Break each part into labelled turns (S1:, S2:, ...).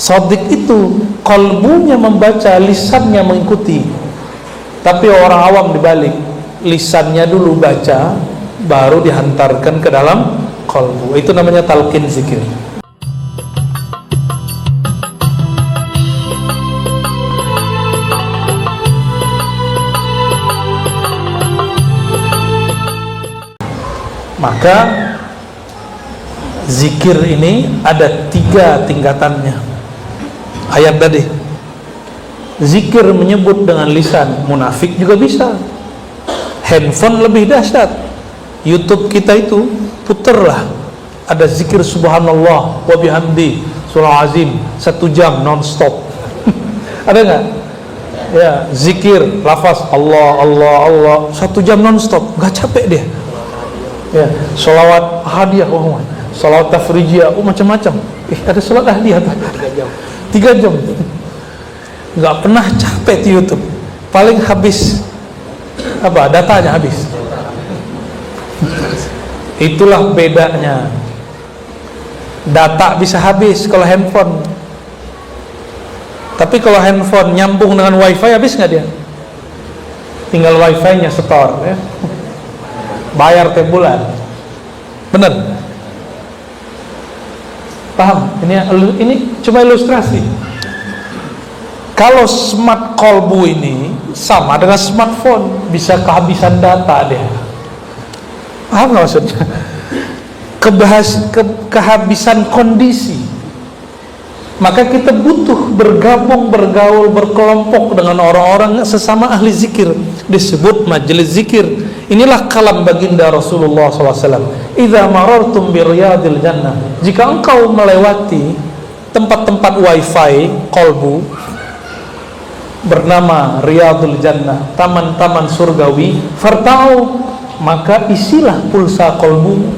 S1: Shadiq itu kalbunya membaca, lisannya mengikuti. Tapi orang awam dibalik, lisannya dulu baca, baru dihantarkan ke dalam kalbu. Itu namanya talqin zikir. Maka zikir ini ada 3 tingkatannya. Ayat tadi, zikir menyebut dengan lisan, munafik juga bisa. Handphone lebih dahsyat. YouTube kita itu puterlah, ada zikir subhanallah wa bihamdi surah azim 1 jam non-stop. Ada nggak? Ya, zikir lafaz Allah Allah Allah 1 jam non-stop, nggak capek dia. Ya, sholawat hadiah, sholawat tafrijiyah, macam-macam. Ada sholawat hadiah tuh 3 jam. Nggak pernah capek di YouTube. Paling habis apa? Datanya habis. Itulah bedanya. Data bisa habis kalau handphone. Tapi kalau handphone nyambung dengan wifi, habis nggak dia? Tinggal wifi-nya setor, ya. Bayar tiap bulan. Bener? Paham? Ini cuma ilustrasi. Kalau smart kolbu ini sama dengan smartphone, bisa kehabisan data dia. Paham nggak maksudnya? Kehabisan kondisi. Maka kita butuh bergabung, bergaul, berkelompok dengan orang-orang sesama ahli zikir. Disebut majelis zikir. Inilah kalam baginda Rasulullah SAW. Idza marartum bi riyadil jannah. Jika engkau melewati tempat-tempat wifi kolbu bernama Riyadul Jannah, taman-taman surgawi, fartau, maka isilah pulsa kolbu,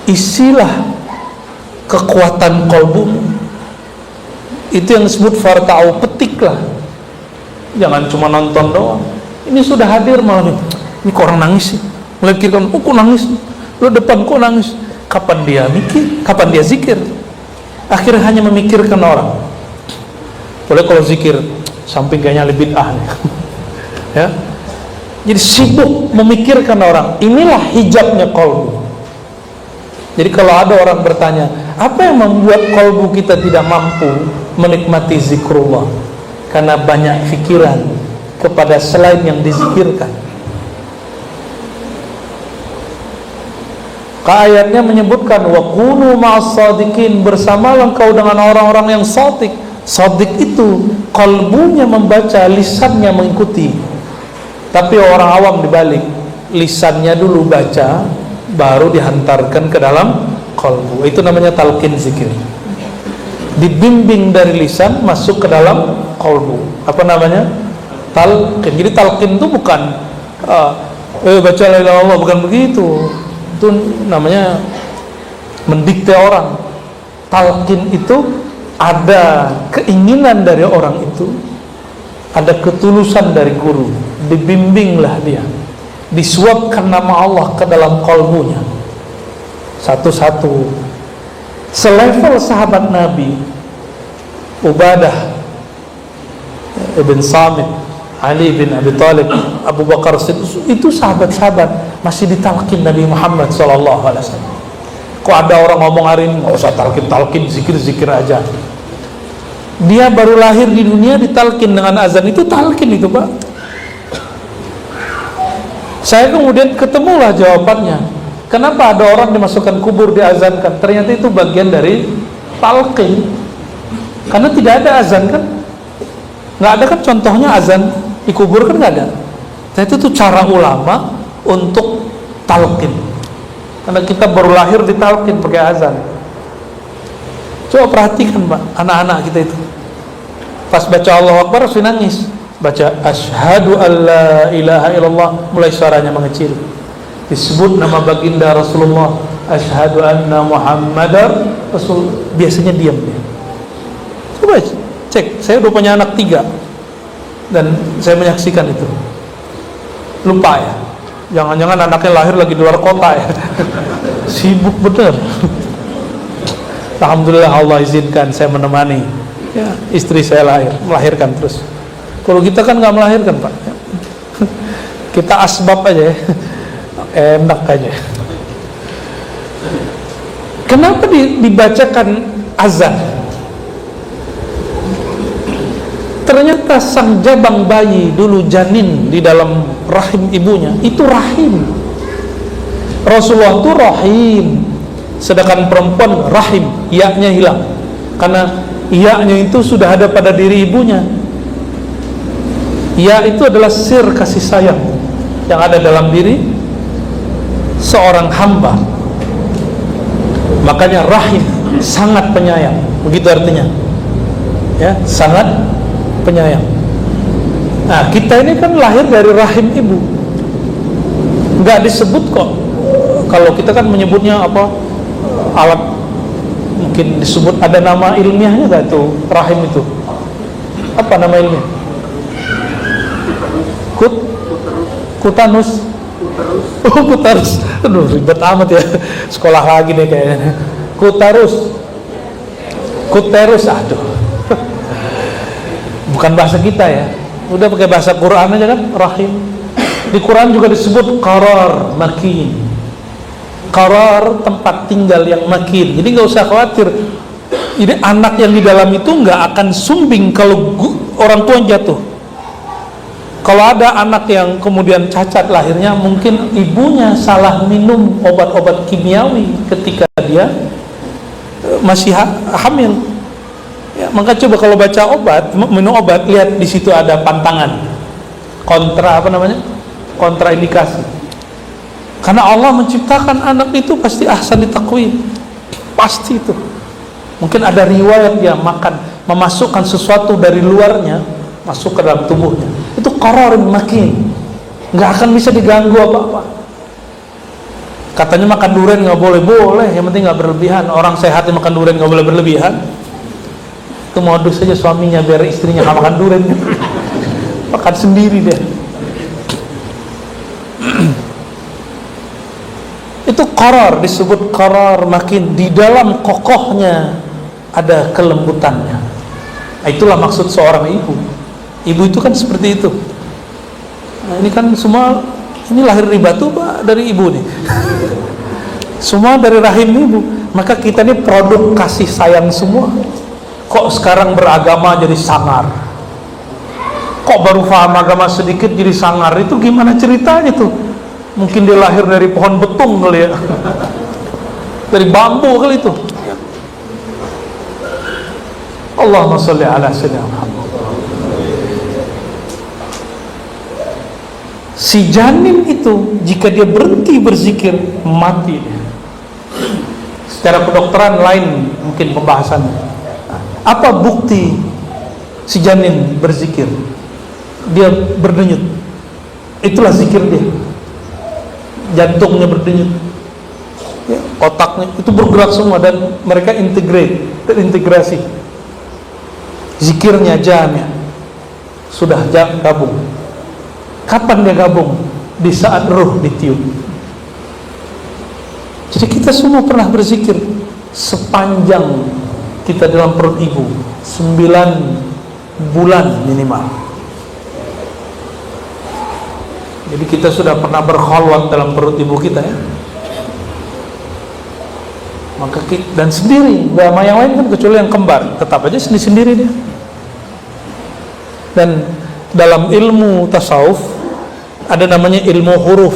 S1: isilah kekuatan kolbu. Itu yang disebut fartau, petiklah. Jangan cuma nonton doang. Ini sudah hadir malam ini kok orang nangis sih? Mulai pikirkan, kok nangis? Lo depan kok nangis? Kapan dia mikir? Kapan dia zikir? Akhirnya hanya memikirkan orang. Boleh kalau zikir samping kayaknya lebih bid'ah nih. Ya. Jadi sibuk memikirkan orang. Inilah hijabnya kolbu. Jadi kalau ada orang bertanya, apa yang membuat kolbu kita tidak mampu menikmati zikrullah? Karena banyak fikiran kepada selain yang dizikirkan. Ayatnya menyebutkan wa kunu ma'as shadiqin, bersamalah engkau dengan orang-orang yang shadiq. Shadiq itu kalbunya membaca, lisannya mengikuti. Tapi orang awam dibalik, lisannya dulu baca, baru dihantarkan ke dalam kalbu. Itu namanya talqin zikir. Dibimbing dari lisan masuk ke dalam kalbu. Apa namanya? Talqin. Jadi talqin itu bukan baca la ilaha illallah, bukan begitu. Itu namanya mendikte orang. Talqin itu ada keinginan dari orang itu, ada ketulusan dari guru, dibimbinglah dia, disuapkan nama Allah ke dalam kalbunya satu-satu. Selevel sahabat Nabi Ubadah ibn Samit, Ali bin Abi Thalib, Abu Bakar Siddiq, itu sahabat-sahabat masih ditalqin Nabi Muhammad SAW. Kok ada orang ngomong hari ini nggak usah talqin, zikir aja. Dia baru lahir di dunia ditalqin dengan azan, itu talqin itu, Pak. Saya kemudian ketemulah jawabannya. Kenapa ada orang dimasukkan kubur diazankan? Ternyata itu bagian dari talqin. Karena tidak ada azan kan? Nggak ada kan contohnya azan di kubur kan nggak ada. Nah, itu tuh cara ulama untuk talqin. Karena kita baru lahir ditalqin pakai azan. Coba perhatikan, Pak, anak-anak kita itu. Pas baca Allahu Akbar harus nangis. Baca asyhadu alla ilaha illallah, mulai suaranya mengecil. Disebut nama baginda Rasulullah, asyhadu anna Muhammadar Rasul, biasanya diam dia. Coba cek, saya udah punya anak 3 dan saya menyaksikan itu. Lupa ya, jangan-jangan anaknya lahir lagi di luar kota ya. Sibuk bener. Alhamdulillah Allah izinkan saya menemani ya, istri saya melahirkan terus. Kalau kita kan nggak melahirkan Pak, kita asbab aja ya. Enak aja. Kenapa dibacakan azan? Ternyata sang jabang bayi dulu janin di dalam rahim ibunya itu rahim. Rasulullah itu rahim, sedangkan perempuan rahim, ya-nya hilang karena ya-nya itu sudah ada pada diri ibunya. Ya itu adalah sir kasih sayang yang ada dalam diri seorang hamba. Makanya rahim, sangat penyayang, begitu artinya ya, sangat penyayang. Nah kita ini kan lahir dari rahim ibu, nggak disebut kok. Kalau kita kan menyebutnya apa, alat, mungkin disebut ada nama ilmiahnya nggak itu rahim itu, apa nama ilmiah? Kutanus. Oh kutarus. Aduh ribet amat ya, sekolah lagi nih kayaknya. Kuterus, aduh. Bukan bahasa kita ya, udah pakai bahasa Quran aja kan, rahim. Di Quran juga disebut qarar makin. Qarar, tempat tinggal yang makin. Jadi nggak usah khawatir. Ini anak yang di dalam itu nggak akan sumbing kalau orang tua jatuh. Kalau ada anak yang kemudian cacat lahirnya, mungkin ibunya salah minum obat-obat kimiawi ketika dia masih hamil. Ya, maka coba kalau baca obat, minum obat, lihat di situ ada pantangan, kontraindikasi. Karena Allah menciptakan anak itu pasti ahsan taqwim, pasti itu. Mungkin ada riwayat dia memasukkan sesuatu dari luarnya masuk ke dalam tubuhnya. Itu qararin makin, nggak akan bisa diganggu apa-apa. Katanya makan durian nggak boleh, yang penting nggak berlebihan. Orang sehat yang makan durian nggak boleh berlebihan. Itu modus saja suaminya biar istrinya nggak makan durian, makan sendiri deh. Itu qarar, disebut qarar makin, di dalam kokohnya ada kelembutannya. Nah, itulah maksud seorang ibu. Ibu itu kan seperti itu. Nah, ini kan semua, ini lahir dari batu Pak, dari ibu nih. Semua dari rahim ibu. Maka kita ini produk kasih sayang semua. Kok sekarang beragama jadi sangar? Kok baru paham agama sedikit jadi sangar? Itu gimana ceritanya tuh? Mungkin dia lahir dari pohon betung kali ya, dari bambu kali itu. Allahumma sholli ala sayyidina Muhammad. Si janin itu jika dia berhenti berzikir mati. Secara kedokteran lain mungkin pembahasannya. Apa bukti si janin berzikir? Dia berdenyut. Itulah zikir dia. Jantungnya berdenyut, ya, otaknya itu bergerak semua dan mereka terintegrasi. Zikirnya jamnya sudah gabung. Kapan dia gabung? Di saat ruh ditiup. Jadi kita semua pernah berzikir sepanjang kita dalam perut ibu, 9 bulan minimal. Jadi kita sudah pernah berkholwat dalam perut ibu kita ya. Maka kita, dan sendiri, gak sama yang lain kan, kecuali yang kembar, tetap aja sendiri dia. Dan dalam ilmu tasawuf ada namanya ilmu huruf.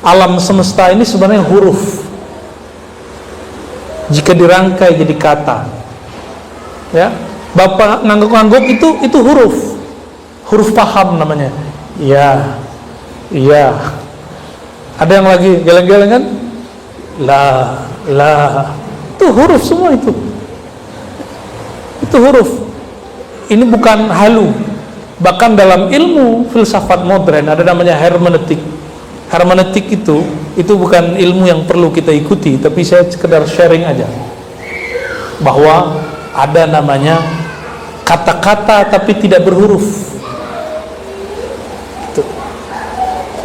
S1: Alam semesta ini sebenarnya huruf. Jika dirangkai jadi kata, ya, Bapak ngangguk itu huruf. Huruf paham namanya. Ya. Iya. Ada yang lagi geleng-geleng kan? La. Itu huruf semua itu. Itu huruf. Ini bukan halu. Bahkan dalam ilmu filsafat modern ada namanya hermeneutik. Hermeneutik itu bukan ilmu yang perlu kita ikuti, tapi saya sekedar sharing aja. Bahwa ada namanya kata-kata tapi tidak berhuruf.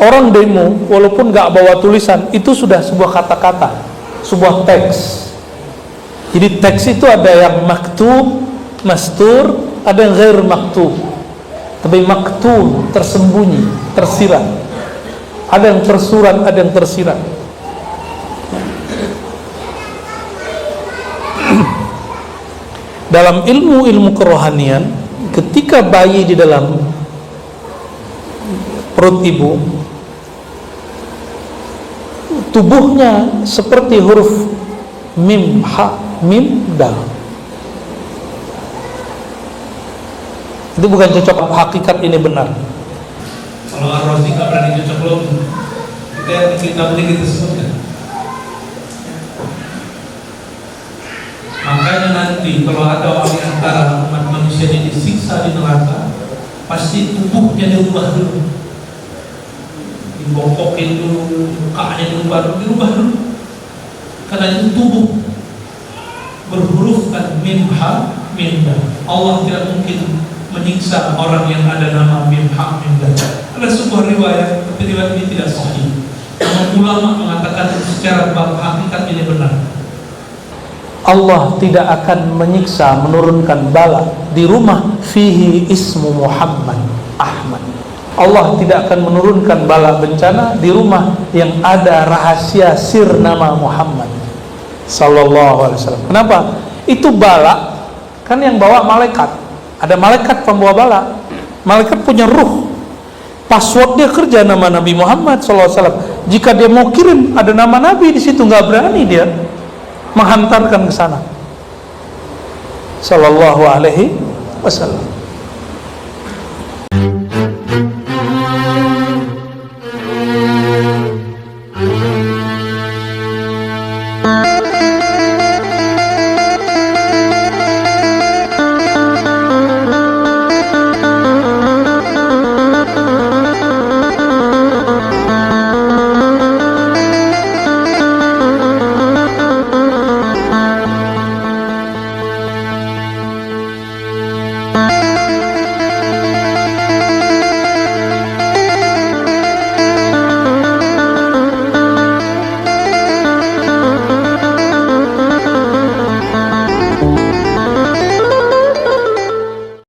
S1: Orang demo walaupun gak bawa tulisan itu sudah sebuah kata-kata, sebuah teks. Jadi teks itu ada yang maktub, mastur, ada yang ghair maktub. Tapi maktub tersembunyi, tersirat. Ada yang tersurat, ada yang tersirat. Dalam ilmu kerohanian, ketika bayi di dalam perut ibu, tubuhnya seperti huruf mim, ha, mim, dal. Itu bukan cocok, hakikat ini benar.
S2: Kalau Ar-Razi nggak berani cocok logi, kita boleh kita sebutkan. Makanya nanti kalau ada orang antara umat manusia yang disiksa di neraka, pasti tubuhnya dirubah dulu, dibongkokin dulu, mukanya dirubah dulu, karena itu tubuh berhurufkan mim ha mim dal. Allah tidak mungkin menyiksa orang yang ada nama mim ha mim dal. Ada sebuah riwayat, tapi riwayat ini tidak sahih. Namun ulama mengatakan secara bab hakikat ini benar.
S1: Allah tidak akan menyiksa, menurunkan bala di rumah fihi ismu Muhammad Ahmad. Allah tidak akan menurunkan bala bencana di rumah yang ada rahasia sir nama Muhammad sallallahu alaihi wasallam. Kenapa? Itu bala kan yang bawa malaikat. Ada malaikat pembawa bala. Malaikat punya ruh. Passwordnya kerja nama Nabi Muhammad sallallahu alaihi wasallam. Jika dia mau kirim ada nama Nabi di situ, nggak berani dia menghantarkan ke sana sallallahu alaihi wasallam.